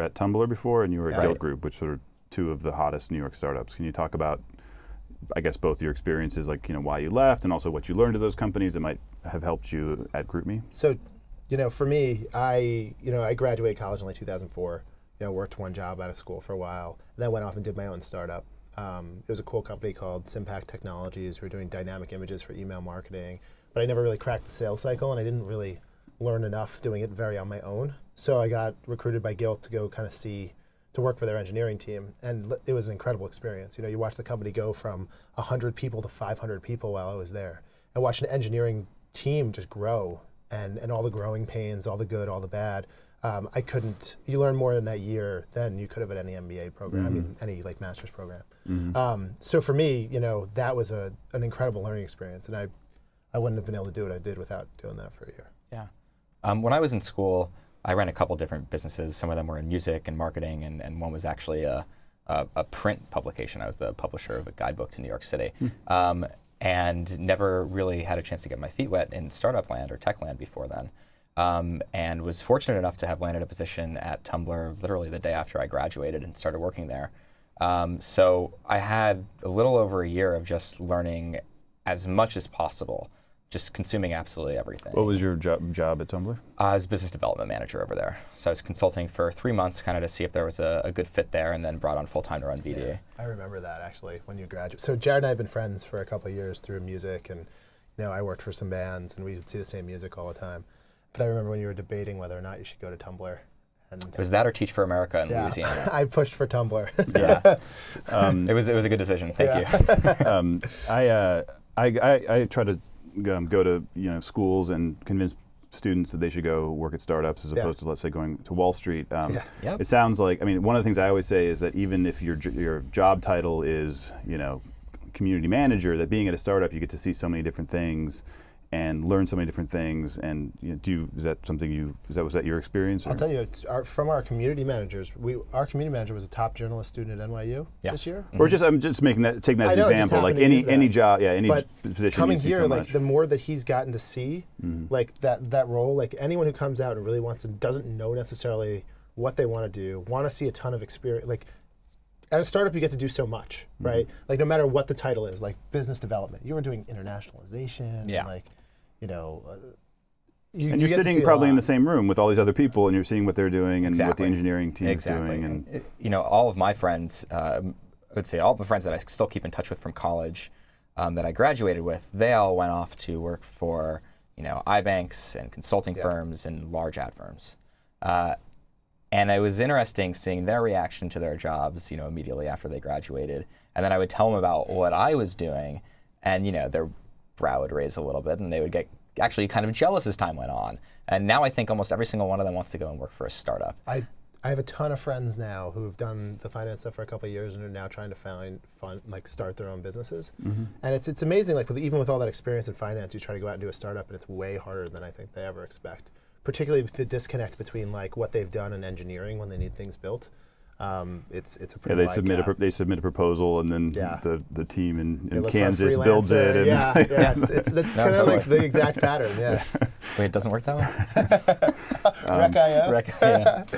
at Tumblr before, and you were at Right. Guild Group, which are two of the hottest New York startups. Can you talk about, I guess, both your experiences, like why you left, and also what you learned at those companies that might have helped you at GroupMe? So, for me, I graduated college in like 2004. Worked one job out of school for a while, and then went off and did my own startup. It was a cool company called Simpact Technologies. We were doing dynamic images for email marketing, but I never really cracked the sales cycle, and I didn't really learn enough doing it very on my own. So I got recruited by Guild to go kind of to work for their engineering team, and it was an incredible experience. You watch the company go from 100 people to 500 people while I was there, and watch an engineering team just grow, and all the growing pains, all the good, all the bad. You learn more in that year than you could have at any MBA program, I mean, any like master's program. So for me, that was an incredible learning experience, and I wouldn't have been able to do what I did without doing that for a year. Yeah. When I was in school, I ran a couple different businesses. Some of them were in music and marketing, and one was actually a print publication. I was the publisher of a guidebook to New York City. And never really had a chance to get my feet wet in startup land or tech land before then. And was fortunate enough to have landed a position at Tumblr literally the day after I graduated and started working there. So I had a little over a year of just learning as much as possible, just consuming absolutely everything. What was your job at Tumblr? I was business development manager over there. So I was consulting for 3 months kind of to see if there was a good fit there, and then brought on full-time to run BD. Yeah, I remember that actually when you graduated. So Jared and I have been friends for a couple of years through music, and I worked for some bands, and we would see the same music all the time. But I remember when you were debating whether or not you should go to Tumblr. And it was that or Teach for America in Louisiana. I pushed for Tumblr. Yeah, it was a good decision. Thank you. I try to go to schools and convince students that they should go work at startups as opposed to, let's say, going to Wall Street. It sounds like, one of the things I always say is that even if your job title is community manager, that being at a startup you get to see so many different things and learn so many different things. And is that your experience? Or? I'll tell you, from our community managers, our community manager was a top journalist student at NYU this year. Or I'm just taking that as an example, like any job, any position. Coming here, like the more that he's gotten to see, like that role, like anyone who comes out and really doesn't know necessarily what they want to do, want to see a ton of experience, like. At a startup, you get to do so much, right? Like no matter what the title is, like business development, you were doing internationalization, and like, and you're sitting probably in the same room with all these other people, and you're seeing what they're doing and what the engineering team is doing. And all of my friends, I would say all of my friends that I still keep in touch with from college, that I graduated with, they all went off to work for iBanks and consulting firms and large ad firms. And it was interesting seeing their reaction to their jobs, immediately after they graduated. And then I would tell them about what I was doing, and their brow would raise a little bit, and they would get actually kind of jealous as time went on. And now I think almost every single one of them wants to go and work for a startup. I have a ton of friends now who've done the finance stuff for a couple of years and are now trying to start their own businesses. And it's amazing, like even with all that experience in finance, you try to go out and do a startup, and it's way harder than I think they ever expect. Particularly with the disconnect between like what they've done in engineering when they need things built. It's a pretty they submit a proposal, and then the team in Kansas builds it. And that's kind of like the exact pattern. Wait, it doesn't work that way? Rec.io?